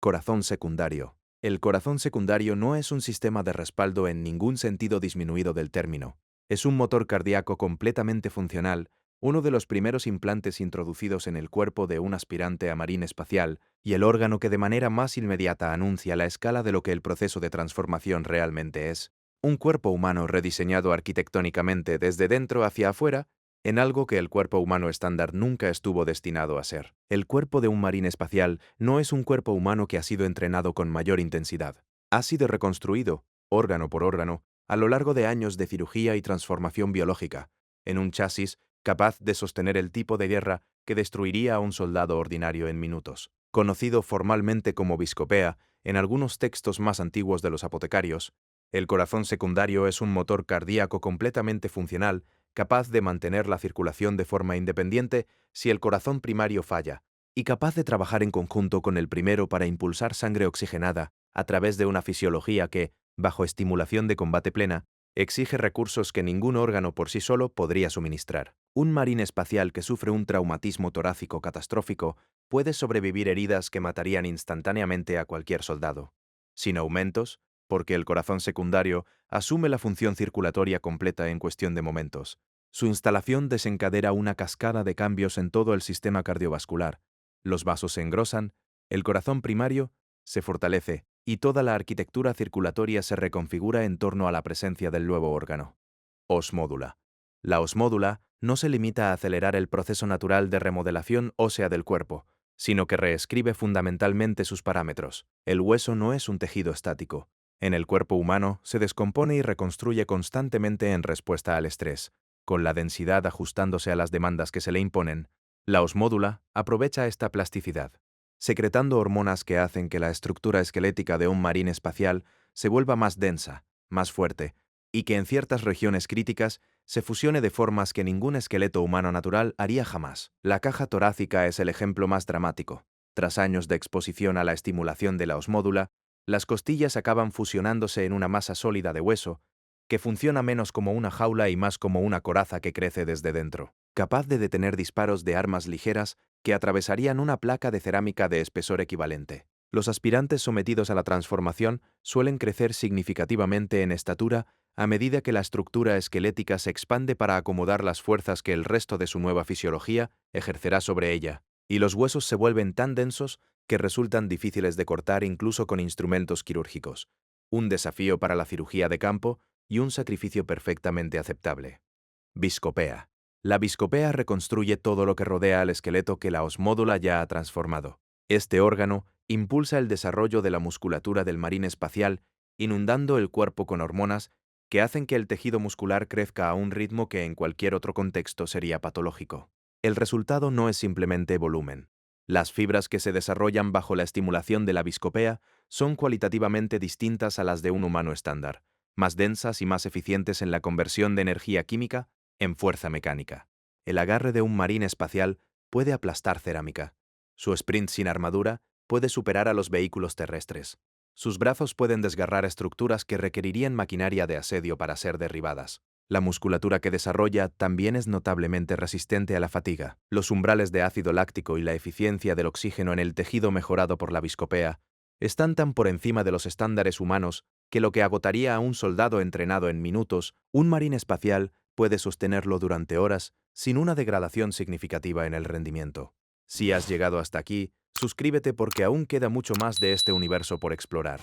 Corazón secundario. El corazón secundario no es un sistema de respaldo en ningún sentido disminuido del término. Es un motor cardíaco completamente funcional, uno de los primeros implantes introducidos en el cuerpo de un aspirante a marín espacial y el órgano que de manera más inmediata anuncia la escala de lo que el proceso de transformación realmente es. Un cuerpo humano rediseñado arquitectónicamente desde dentro hacia afuera en algo que el cuerpo humano estándar nunca estuvo destinado a ser. El cuerpo de un marín espacial no es un cuerpo humano que ha sido entrenado con mayor intensidad. Ha sido reconstruido, órgano por órgano, a lo largo de años de cirugía y transformación biológica, en un chasis capaz de sostener el tipo de guerra que destruiría a un soldado ordinario en minutos. Conocido formalmente como Viscopea, en algunos textos más antiguos de los apotecarios, el corazón secundario es un motor cardíaco completamente funcional capaz de mantener la circulación de forma independiente si el corazón primario falla, y capaz de trabajar en conjunto con el primero para impulsar sangre oxigenada a través de una fisiología que, bajo estimulación de combate plena, exige recursos que ningún órgano por sí solo podría suministrar. Un marín espacial que sufre un traumatismo torácico catastrófico puede sobrevivir heridas que matarían instantáneamente a cualquier soldado. Sin aumentos, porque el corazón secundario asume la función circulatoria completa en cuestión de momentos. Su instalación desencadena una cascada de cambios en todo el sistema cardiovascular. Los vasos se engrosan, el corazón primario se fortalece y toda la arquitectura circulatoria se reconfigura en torno a la presencia del nuevo órgano. Osmódula. La osmódula no se limita a acelerar el proceso natural de remodelación ósea del cuerpo, sino que reescribe fundamentalmente sus parámetros. El hueso no es un tejido estático. En el cuerpo humano se descompone y reconstruye constantemente en respuesta al estrés, con la densidad ajustándose a las demandas que se le imponen. La osmódula aprovecha esta plasticidad, secretando hormonas que hacen que la estructura esquelética de un marín espacial se vuelva más densa, más fuerte, y que en ciertas regiones críticas se fusione de formas que ningún esqueleto humano natural haría jamás. La caja torácica es el ejemplo más dramático. Tras años de exposición a la estimulación de la osmódula, las costillas acaban fusionándose en una masa sólida de hueso, que funciona menos como una jaula y más como una coraza que crece desde dentro, capaz de detener disparos de armas ligeras que atravesarían una placa de cerámica de espesor equivalente. Los aspirantes sometidos a la transformación suelen crecer significativamente en estatura a medida que la estructura esquelética se expande para acomodar las fuerzas que el resto de su nueva fisiología ejercerá sobre ella, y los huesos se vuelven tan densos que resultan difíciles de cortar incluso con instrumentos quirúrgicos, un desafío para la cirugía de campo y un sacrificio perfectamente aceptable. Viscopea. La viscopea reconstruye todo lo que rodea al esqueleto que la osmódula ya ha transformado. Este órgano impulsa el desarrollo de la musculatura del marín espacial, inundando el cuerpo con hormonas que hacen que el tejido muscular crezca a un ritmo que en cualquier otro contexto sería patológico. El resultado no es simplemente volumen. Las fibras que se desarrollan bajo la estimulación de la viscopea son cualitativamente distintas a las de un humano estándar, más densas y más eficientes en la conversión de energía química en fuerza mecánica. El agarre de un marín espacial puede aplastar cerámica. Su sprint sin armadura puede superar a los vehículos terrestres. Sus brazos pueden desgarrar estructuras que requerirían maquinaria de asedio para ser derribadas. La musculatura que desarrolla también es notablemente resistente a la fatiga. Los umbrales de ácido láctico y la eficiencia del oxígeno en el tejido mejorado por la viscopea están tan por encima de los estándares humanos que lo que agotaría a un soldado entrenado en minutos, un marín espacial puede sostenerlo durante horas sin una degradación significativa en el rendimiento. Si has llegado hasta aquí, suscríbete porque aún queda mucho más de este universo por explorar.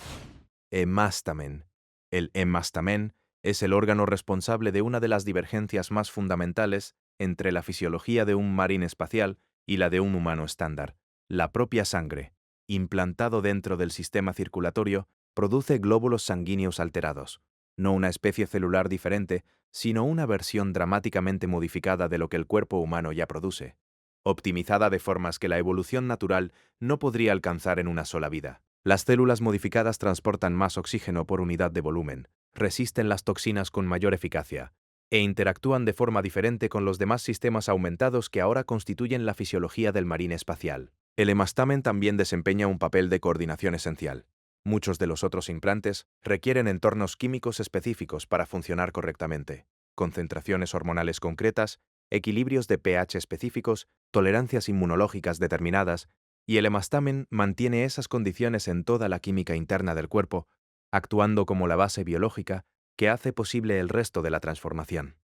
Hémastamen. El hémastamen es el órgano responsable de una de las divergencias más fundamentales entre la fisiología de un marín espacial y la de un humano estándar. La propia sangre, implantado dentro del sistema circulatorio, produce glóbulos sanguíneos alterados, no una especie celular diferente, sino una versión dramáticamente modificada de lo que el cuerpo humano ya produce, optimizada de formas que la evolución natural no podría alcanzar en una sola vida. Las células modificadas transportan más oxígeno por unidad de volumen, resisten las toxinas con mayor eficacia, e interactúan de forma diferente con los demás sistemas aumentados que ahora constituyen la fisiología del marín espacial. El hemastamen también desempeña un papel de coordinación esencial. Muchos de los otros implantes requieren entornos químicos específicos para funcionar correctamente, concentraciones hormonales concretas, equilibrios de pH específicos, tolerancias inmunológicas determinadas y el hemastamen mantiene esas condiciones en toda la química interna del cuerpo, actuando como la base biológica que hace posible el resto de la transformación.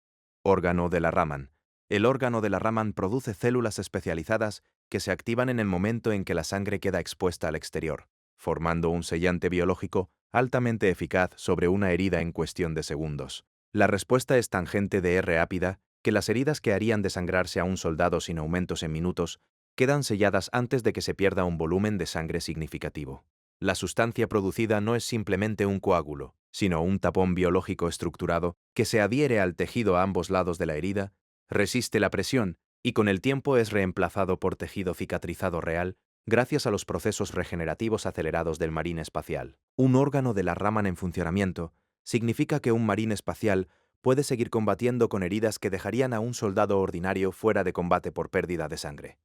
Órgano de la Raman. El órgano de la Raman produce células especializadas que se activan en el momento en que la sangre queda expuesta al exterior, formando un sellante biológico altamente eficaz sobre una herida en cuestión de segundos. La respuesta es tangente de R rápida, que las heridas que harían desangrarse a un soldado sin aumentos en minutos quedan selladas antes de que se pierda un volumen de sangre significativo. La sustancia producida no es simplemente un coágulo, sino un tapón biológico estructurado que se adhiere al tejido a ambos lados de la herida, resiste la presión y con el tiempo es reemplazado por tejido cicatrizado real gracias a los procesos regenerativos acelerados del marín espacial. Un órgano de la Raman en funcionamiento significa que un marín espacial puede seguir combatiendo con heridas que dejarían a un soldado ordinario fuera de combate por pérdida de sangre.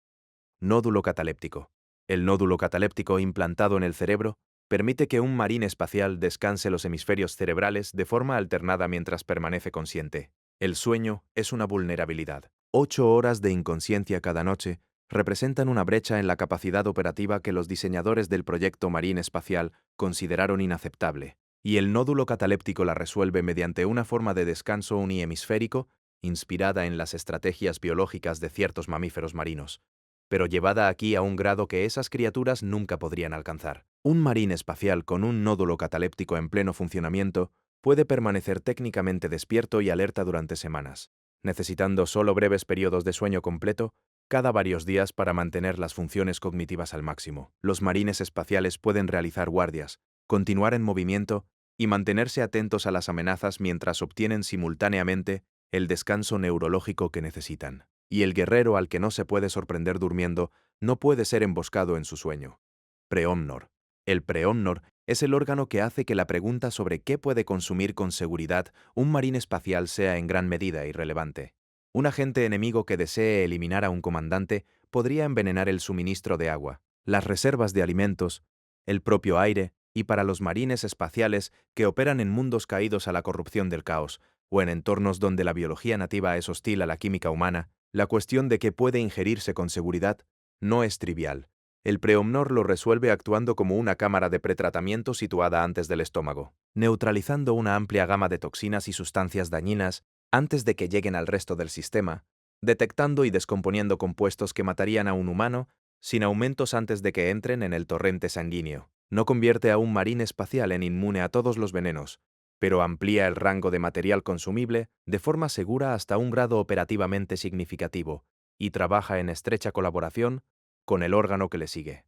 Nódulo cataléptico. El nódulo cataléptico implantado en el cerebro permite que un marín espacial descanse los hemisferios cerebrales de forma alternada mientras permanece consciente. El sueño es una vulnerabilidad. 8 horas de inconsciencia cada noche representan una brecha en la capacidad operativa que los diseñadores del proyecto Marín Espacial consideraron inaceptable, y el nódulo cataléptico la resuelve mediante una forma de descanso unihemisférico inspirada en las estrategias biológicas de ciertos mamíferos marinos, pero llevada aquí a un grado que esas criaturas nunca podrían alcanzar. Un marín espacial con un nódulo cataléptico en pleno funcionamiento puede permanecer técnicamente despierto y alerta durante semanas, necesitando solo breves periodos de sueño completo cada varios días para mantener las funciones cognitivas al máximo. Los marines espaciales pueden realizar guardias, continuar en movimiento y mantenerse atentos a las amenazas mientras obtienen simultáneamente el descanso neurológico que necesitan. Y el guerrero al que no se puede sorprender durmiendo no puede ser emboscado en su sueño. Preómnor. El preómnor es el órgano que hace que la pregunta sobre qué puede consumir con seguridad un marín espacial sea en gran medida irrelevante. Un agente enemigo que desee eliminar a un comandante podría envenenar el suministro de agua, las reservas de alimentos, el propio aire, y para los marines espaciales que operan en mundos caídos a la corrupción del caos, o en entornos donde la biología nativa es hostil a la química humana, la cuestión de qué puede ingerirse con seguridad no es trivial. El preómnor lo resuelve actuando como una cámara de pretratamiento situada antes del estómago, neutralizando una amplia gama de toxinas y sustancias dañinas antes de que lleguen al resto del sistema, detectando y descomponiendo compuestos que matarían a un humano sin aumentos antes de que entren en el torrente sanguíneo. No convierte a un marín espacial en inmune a todos los venenos, pero amplía el rango de material consumible de forma segura hasta un grado operativamente significativo, y trabaja en estrecha colaboración con el órgano que le sigue.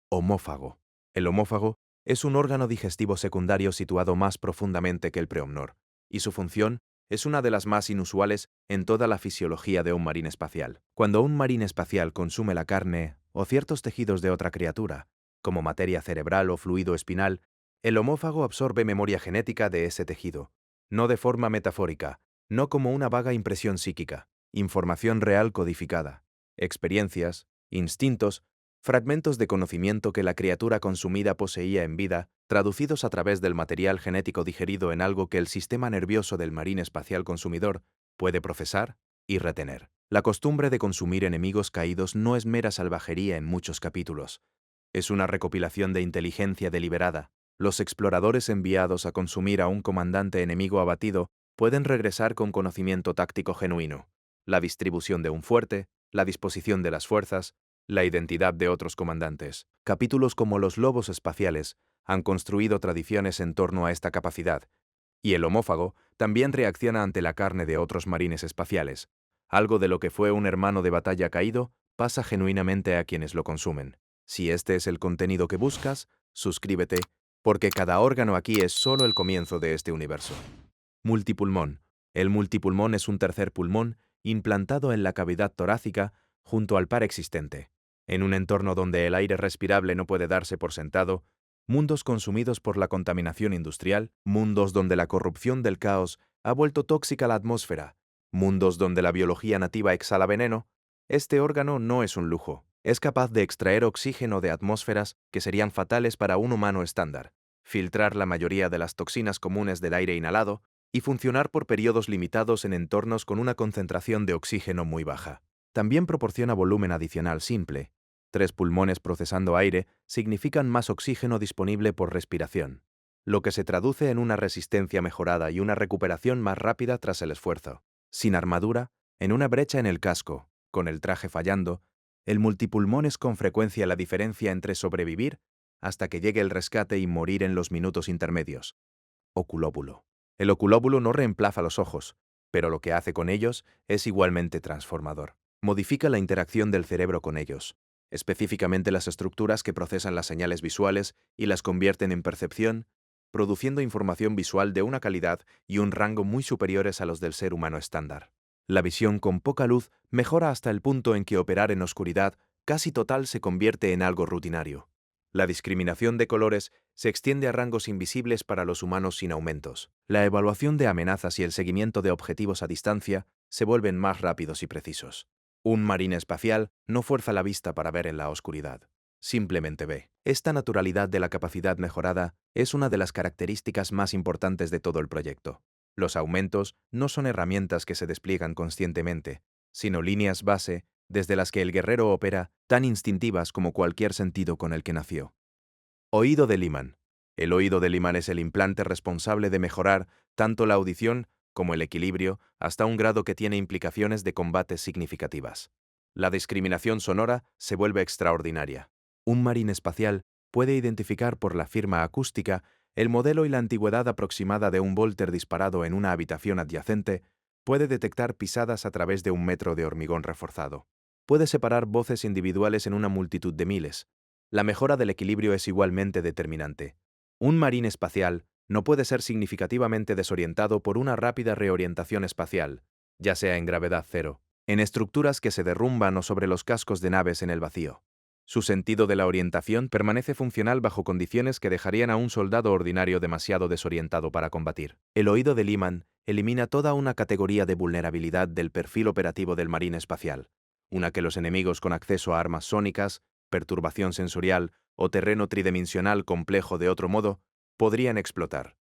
Homófago. El homófago es un órgano digestivo secundario situado más profundamente que el preómnor, y su función es una de las más inusuales en toda la fisiología de un marín espacial. Cuando un marín espacial consume la carne o ciertos tejidos de otra criatura, como materia cerebral o fluido espinal, el homófago absorbe memoria genética de ese tejido, no de forma metafórica, no como una vaga impresión psíquica, información real codificada, experiencias, instintos, fragmentos de conocimiento que la criatura consumida poseía en vida, traducidos a través del material genético digerido en algo que el sistema nervioso del marín espacial consumidor puede procesar y retener. La costumbre de consumir enemigos caídos no es mera salvajería en muchos capítulos. Es una recopilación de inteligencia deliberada. Los exploradores enviados a consumir a un comandante enemigo abatido pueden regresar con conocimiento táctico genuino, la distribución de un fuerte, la disposición de las fuerzas, la identidad de otros comandantes. Capítulos como los lobos espaciales han construido tradiciones en torno a esta capacidad, y el homófago también reacciona ante la carne de otros marines espaciales. Algo de lo que fue un hermano de batalla caído pasa genuinamente a quienes lo consumen. Si este es el contenido que buscas, suscríbete, porque cada órgano aquí es solo el comienzo de este universo. Multipulmón. El multipulmón es un tercer pulmón implantado en la cavidad torácica junto al par existente. En un entorno donde el aire respirable no puede darse por sentado, mundos consumidos por la contaminación industrial, mundos donde la corrupción del caos ha vuelto tóxica la atmósfera, mundos donde la biología nativa exhala veneno, este órgano no es un lujo. Es capaz de extraer oxígeno de atmósferas que serían fatales para un humano estándar, filtrar la mayoría de las toxinas comunes del aire inhalado y funcionar por periodos limitados en entornos con una concentración de oxígeno muy baja. También proporciona volumen adicional simple, 3 pulmones procesando aire significan más oxígeno disponible por respiración, lo que se traduce en una resistencia mejorada y una recuperación más rápida tras el esfuerzo. Sin armadura, en una brecha en el casco, con el traje fallando, el multipulmón es con frecuencia la diferencia entre sobrevivir hasta que llegue el rescate y morir en los minutos intermedios. Oculóbulo. El oculóbulo no reemplaza los ojos, pero lo que hace con ellos es igualmente transformador. Modifica la interacción del cerebro con ellos, específicamente las estructuras que procesan las señales visuales y las convierten en percepción, produciendo información visual de una calidad y un rango muy superiores a los del ser humano estándar. La visión con poca luz mejora hasta el punto en que operar en oscuridad casi total se convierte en algo rutinario. La discriminación de colores se extiende a rangos invisibles para los humanos sin aumentos. La evaluación de amenazas y el seguimiento de objetivos a distancia se vuelven más rápidos y precisos. Un marín espacial no fuerza la vista para ver en la oscuridad. Simplemente ve. Esta naturalidad de la capacidad mejorada es una de las características más importantes de todo el proyecto. Los aumentos no son herramientas que se despliegan conscientemente, sino líneas base desde las que el guerrero opera, tan instintivas como cualquier sentido con el que nació. Oído de Lyman. El oído de Lyman es el implante responsable de mejorar tanto la audición como el equilibrio hasta un grado que tiene implicaciones de combate significativas. La discriminación sonora se vuelve extraordinaria. Un marín espacial puede identificar por la firma acústica el modelo y la antigüedad aproximada de un volter disparado en una habitación adyacente, puede detectar pisadas a través de un metro de hormigón reforzado. Puede separar voces individuales en una multitud de miles. La mejora del equilibrio es igualmente determinante. Un marín espacial no puede ser significativamente desorientado por una rápida reorientación espacial, ya sea en gravedad cero, en estructuras que se derrumban o sobre los cascos de naves en el vacío. Su sentido de la orientación permanece funcional bajo condiciones que dejarían a un soldado ordinario demasiado desorientado para combatir. El oído de Lyman elimina toda una categoría de vulnerabilidad del perfil operativo del marín espacial, una que los enemigos con acceso a armas sónicas, perturbación sensorial o terreno tridimensional complejo de otro modo, podrían explotar.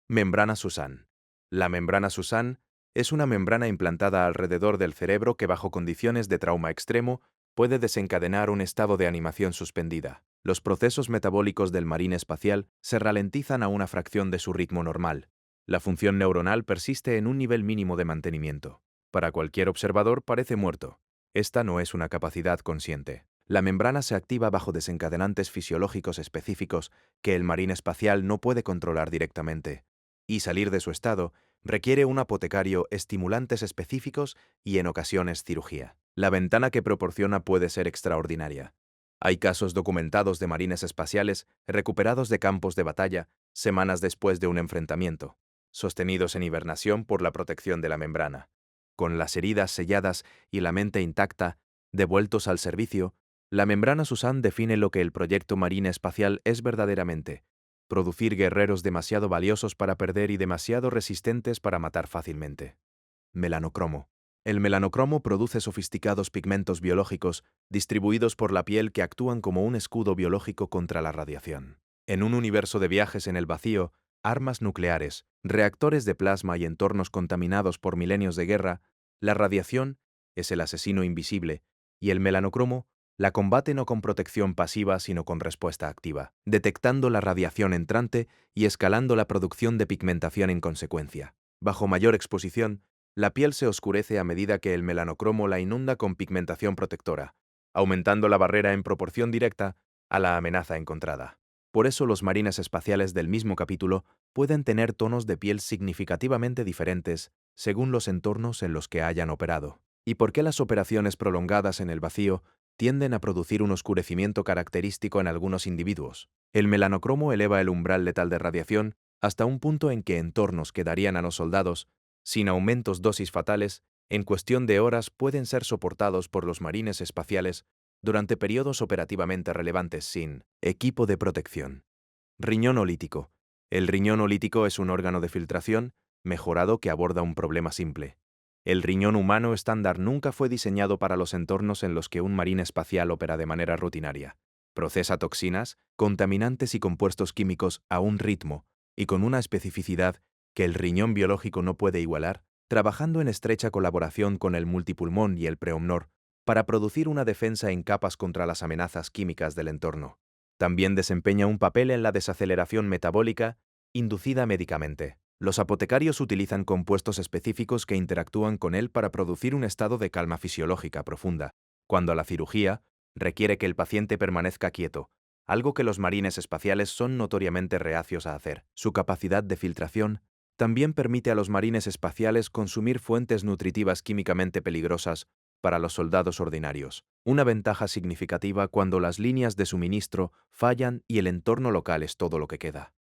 Membrana Susan. La membrana Susan es una membrana implantada alrededor del cerebro que bajo condiciones de trauma extremo puede desencadenar un estado de animación suspendida. Los procesos metabólicos del marín espacial se ralentizan a una fracción de su ritmo normal. La función neuronal persiste en un nivel mínimo de mantenimiento. Para cualquier observador parece muerto. Esta no es una capacidad consciente. La membrana se activa bajo desencadenantes fisiológicos específicos que el marín espacial no puede controlar directamente. Y salir de su estado requiere un apotecario, estimulantes específicos y en ocasiones cirugía. La ventana que proporciona puede ser extraordinaria. Hay casos documentados de marines espaciales recuperados de campos de batalla semanas después de un enfrentamiento, sostenidos en hibernación por la protección de la membrana. Con las heridas selladas y la mente intacta, devueltos al servicio, la membrana Susan define lo que el proyecto Marina Espacial es verdaderamente: producir guerreros demasiado valiosos para perder y demasiado resistentes para matar fácilmente. Melanocromo. El melanocromo produce sofisticados pigmentos biológicos distribuidos por la piel que actúan como un escudo biológico contra la radiación. En un universo de viajes en el vacío, armas nucleares, reactores de plasma y entornos contaminados por milenios de guerra, la radiación es el asesino invisible y el melanocromo la combate no con protección pasiva sino con respuesta activa, detectando la radiación entrante y escalando la producción de pigmentación en consecuencia. Bajo mayor exposición, la piel se oscurece a medida que el melanocromo la inunda con pigmentación protectora, aumentando la barrera en proporción directa a la amenaza encontrada. Por eso los marines espaciales del mismo capítulo pueden tener tonos de piel significativamente diferentes según los entornos en los que hayan operado. ¿Y por qué las operaciones prolongadas en el vacío tienden a producir un oscurecimiento característico en algunos individuos? El melanocromo eleva el umbral letal de radiación hasta un punto en que entornos que darían a los soldados sin aumentos dosis fatales, en cuestión de horas pueden ser soportados por los marines espaciales durante periodos operativamente relevantes sin equipo de protección. Riñón olítico. El riñón olítico es un órgano de filtración mejorado que aborda un problema simple. El riñón humano estándar nunca fue diseñado para los entornos en los que un marín espacial opera de manera rutinaria. Procesa toxinas, contaminantes y compuestos químicos a un ritmo y con una especificidad que el riñón biológico no puede igualar, trabajando en estrecha colaboración con el multipulmón y el preomnor, para producir una defensa en capas contra las amenazas químicas del entorno. También desempeña un papel en la desaceleración metabólica inducida médicamente. Los apotecarios utilizan compuestos específicos que interactúan con él para producir un estado de calma fisiológica profunda, cuando la cirugía requiere que el paciente permanezca quieto, algo que los marines espaciales son notoriamente reacios a hacer. Su capacidad de filtración también permite a los marines espaciales consumir fuentes nutritivas químicamente peligrosas para los soldados ordinarios, una ventaja significativa cuando las líneas de suministro fallan y el entorno local es todo lo que queda.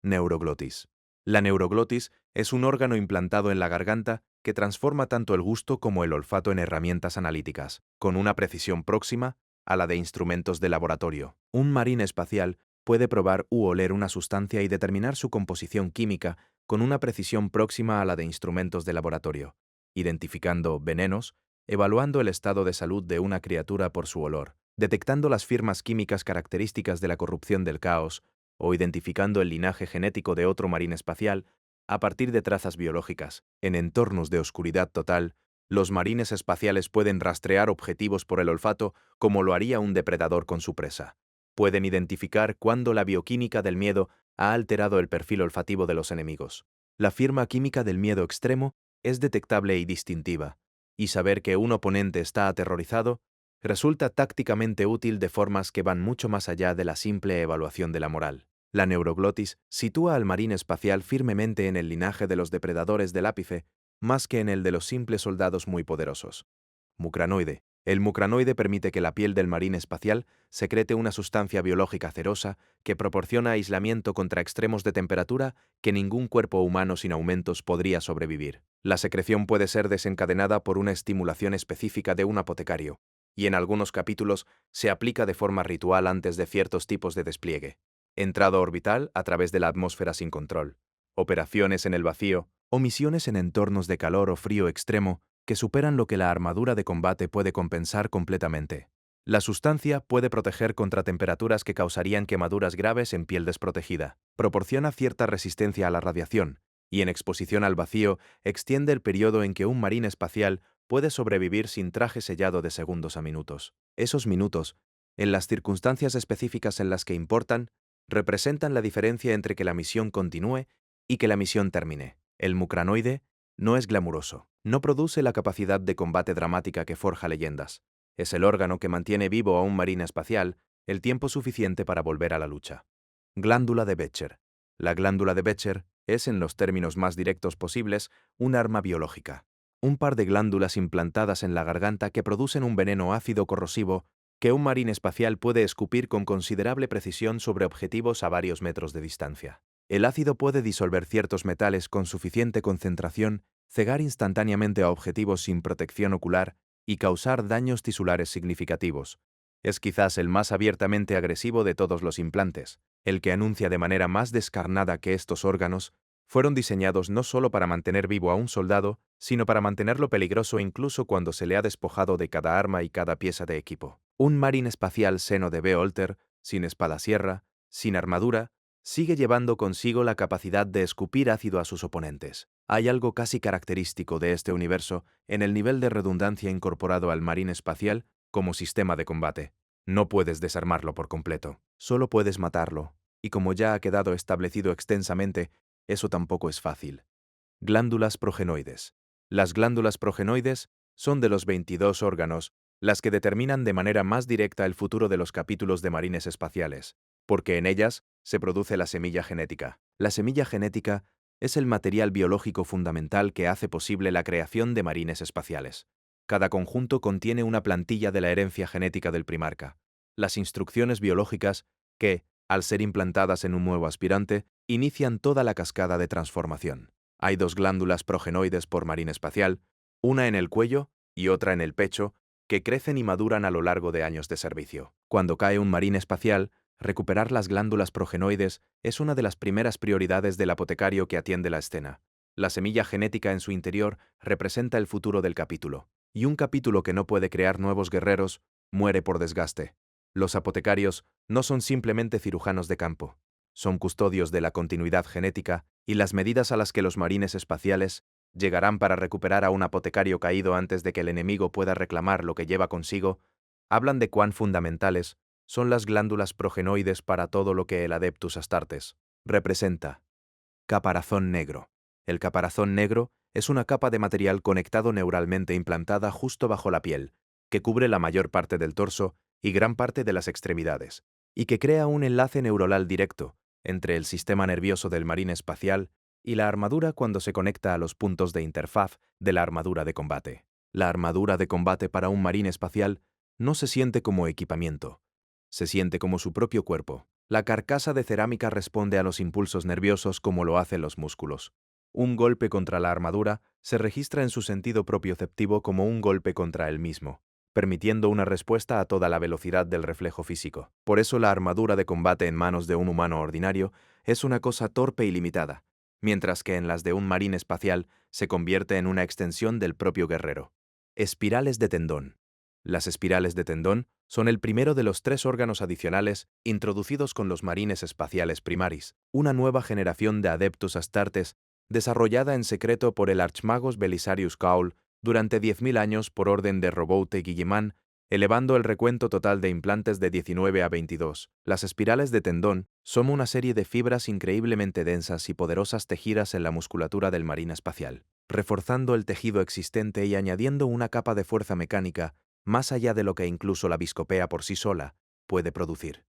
Neuroglotis. La neuroglotis es un órgano implantado en la garganta que transforma tanto el gusto como el olfato en herramientas analíticas, con una precisión próxima a la de instrumentos de laboratorio. Un marín espacial puede probar u oler una sustancia y determinar su composición química con una precisión próxima a la de instrumentos de laboratorio, identificando venenos, evaluando el estado de salud de una criatura por su olor, detectando las firmas químicas características de la corrupción del caos, o identificando el linaje genético de otro marín espacial a partir de trazas biológicas. En entornos de oscuridad total, los marines espaciales pueden rastrear objetivos por el olfato como lo haría un depredador con su presa. Pueden identificar cuándo la bioquímica del miedo ha alterado el perfil olfativo de los enemigos. La firma química del miedo extremo es detectable y distintiva, y saber que un oponente está aterrorizado resulta tácticamente útil de formas que van mucho más allá de la simple evaluación de la moral. La neuroglotis sitúa al marín espacial firmemente en el linaje de los depredadores del ápice, más que en el de los simples soldados muy poderosos. Mucranoide. El mucranoide permite que la piel del marín espacial secrete una sustancia biológica cerosa que proporciona aislamiento contra extremos de temperatura que ningún cuerpo humano sin aumentos podría sobrevivir. La secreción puede ser desencadenada por una estimulación específica de un apotecario, y en algunos capítulos se aplica de forma ritual antes de ciertos tipos de despliegue. Entrada orbital a través de la atmósfera sin control, operaciones en el vacío o misiones en entornos de calor o frío extremo que superan lo que la armadura de combate puede compensar completamente. La sustancia puede proteger contra temperaturas que causarían quemaduras graves en piel desprotegida, proporciona cierta resistencia a la radiación, y en exposición al vacío extiende el periodo en que un marín espacial puede sobrevivir sin traje sellado de segundos a minutos. Esos minutos, en las circunstancias específicas en las que importan, representan la diferencia entre que la misión continúe y que la misión termine. El mucranoide no es glamuroso, no produce la capacidad de combate dramática que forja leyendas. Es el órgano que mantiene vivo a un marín espacial el tiempo suficiente para volver a la lucha. Glándula de Becher. La glándula de Becher es, en los términos más directos posibles, un arma biológica. Un par de glándulas implantadas en la garganta que producen un veneno ácido corrosivo que un marín espacial puede escupir con considerable precisión sobre objetivos a varios metros de distancia. El ácido puede disolver ciertos metales con suficiente concentración, cegar instantáneamente a objetivos sin protección ocular y causar daños tisulares significativos. Es quizás el más abiertamente agresivo de todos los implantes, el que anuncia de manera más descarnada que estos órganos fueron diseñados no solo para mantener vivo a un soldado, sino para mantenerlo peligroso incluso cuando se le ha despojado de cada arma y cada pieza de equipo. Un marín espacial seno de Beholter, sin espadasierra, sin armadura, sigue llevando consigo la capacidad de escupir ácido a sus oponentes. Hay algo casi característico de este universo en el nivel de redundancia incorporado al marín espacial como sistema de combate. No puedes desarmarlo por completo, solo puedes matarlo, y como ya ha quedado establecido extensamente, eso tampoco es fácil. Glándulas progenoides. Las glándulas progenoides son de los 22 órganos las que determinan de manera más directa el futuro de los capítulos de marines espaciales, porque en ellas se produce la semilla genética. La semilla genética es el material biológico fundamental que hace posible la creación de marines espaciales. Cada conjunto contiene una plantilla de la herencia genética del primarca, las instrucciones biológicas que, al ser implantadas en un nuevo aspirante, inician toda la cascada de transformación. Hay dos glándulas progenoides por marín espacial, una en el cuello y otra en el pecho, que crecen y maduran a lo largo de años de servicio. Cuando cae un marín espacial, recuperar las glándulas progenoides es una de las primeras prioridades del apotecario que atiende la escena. La semilla genética en su interior representa el futuro del capítulo, y un capítulo que no puede crear nuevos guerreros muere por desgaste. Los apotecarios no son simplemente cirujanos de campo, son custodios de la continuidad genética y las medidas a las que los marines espaciales Llegarán para recuperar a un apotecario caído antes de que el enemigo pueda reclamar lo que lleva consigo. Hablan de cuán fundamentales son las glándulas progenoides para todo lo que el Adeptus Astartes representa. Caparazón negro. El caparazón negro es una capa de material conectado neuralmente implantada justo bajo la piel, que cubre la mayor parte del torso y gran parte de las extremidades, y que crea un enlace neuronal directo entre el sistema nervioso del marín espacial y la armadura cuando se conecta a los puntos de interfaz de la armadura de combate. La armadura de combate para un marín espacial no se siente como equipamiento, se siente como su propio cuerpo. La carcasa de cerámica responde a los impulsos nerviosos como lo hacen los músculos. Un golpe contra la armadura se registra en su sentido propioceptivo como un golpe contra él mismo, permitiendo una respuesta a toda la velocidad del reflejo físico. Por eso la armadura de combate en manos de un humano ordinario es una cosa torpe y limitada, mientras que en las de un marín espacial se convierte en una extensión del propio guerrero. Espirales de tendón. Las espirales de tendón son el primero de los 3 órganos adicionales introducidos con los marines espaciales primaris, una nueva generación de Adeptus Astartes desarrollada en secreto por el archmagos Belisarius Caul durante 10.000 años por orden de Roboute Guillemán, elevando el recuento total de implantes de 19 a 22. Las espirales de tendón son una serie de fibras increíblemente densas y poderosas tejidas en la musculatura del marín espacial, reforzando el tejido existente y añadiendo una capa de fuerza mecánica más allá de lo que incluso la viscopea por sí sola puede producir.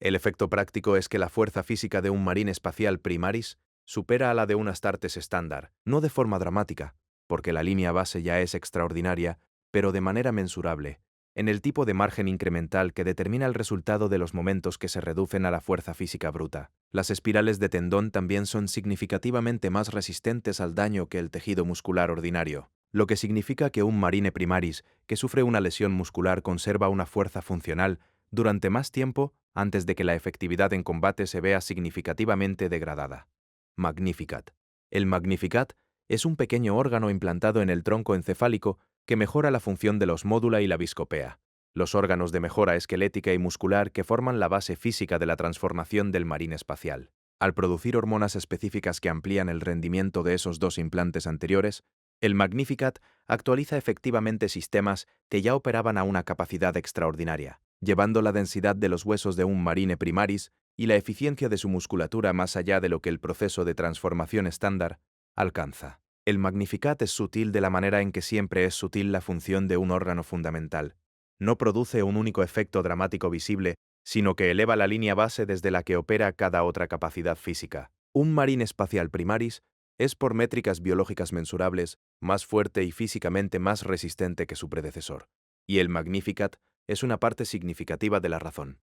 El efecto práctico es que la fuerza física de un marín espacial primaris supera a la de un Astartes estándar, no de forma dramática, porque la línea base ya es extraordinaria, pero de manera mensurable, en el tipo de margen incremental que determina el resultado de los momentos que se reducen a la fuerza física bruta. Las espirales de tendón también son significativamente más resistentes al daño que el tejido muscular ordinario, lo que significa que un marine primaris que sufre una lesión muscular conserva una fuerza funcional durante más tiempo antes de que la efectividad en combate se vea significativamente degradada. Magnificat. El Magnificat es un pequeño órgano implantado en el tronco encefálico que mejora la función de los módula y la viscopea, los órganos de mejora esquelética y muscular que forman la base física de la transformación del marín espacial. Al producir hormonas específicas que amplían el rendimiento de esos 2 implantes anteriores, el Magnificat actualiza efectivamente sistemas que ya operaban a una capacidad extraordinaria, llevando la densidad de los huesos de un marine primaris y la eficiencia de su musculatura más allá de lo que el proceso de transformación estándar alcanza. El Magnificat es sutil de la manera en que siempre es sutil la función de un órgano fundamental. No produce un único efecto dramático visible, sino que eleva la línea base desde la que opera cada otra capacidad física. Un marín espacial primaris es por métricas biológicas mensurables más fuerte y físicamente más resistente que su predecesor, y el Magnificat es una parte significativa de la razón.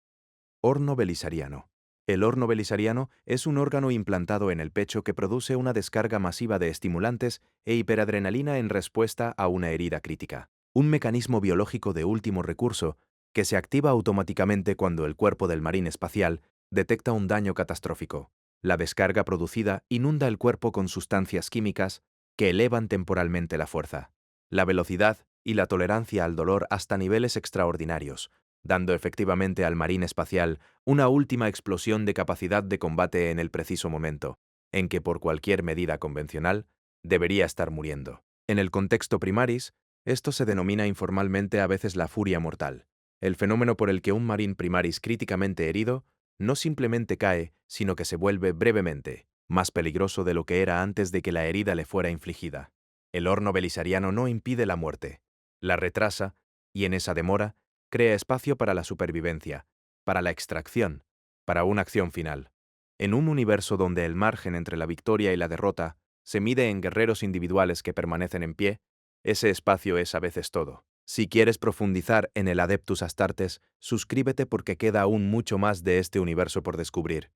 Horno belisariano. El horno belisariano es un órgano implantado en el pecho que produce una descarga masiva de estimulantes e hiperadrenalina en respuesta a una herida crítica. Un mecanismo biológico de último recurso que se activa automáticamente cuando el cuerpo del marín espacial detecta un daño catastrófico. La descarga producida inunda el cuerpo con sustancias químicas que elevan temporalmente la fuerza, la velocidad y la tolerancia al dolor hasta niveles extraordinarios, dando efectivamente al marín espacial una última explosión de capacidad de combate en el preciso momento, en que por cualquier medida convencional debería estar muriendo. En el contexto primaris, esto se denomina informalmente a veces la furia mortal, el fenómeno por el que un marín primaris críticamente herido no simplemente cae, sino que se vuelve brevemente más peligroso de lo que era antes de que la herida le fuera infligida. El horno belisariano no impide la muerte, la retrasa, y en esa demora, crea espacio para la supervivencia, para la extracción, para una acción final. En un universo donde el margen entre la victoria y la derrota se mide en guerreros individuales que permanecen en pie, ese espacio es a veces todo. Si quieres profundizar en el Adeptus Astartes, suscríbete porque queda aún mucho más de este universo por descubrir.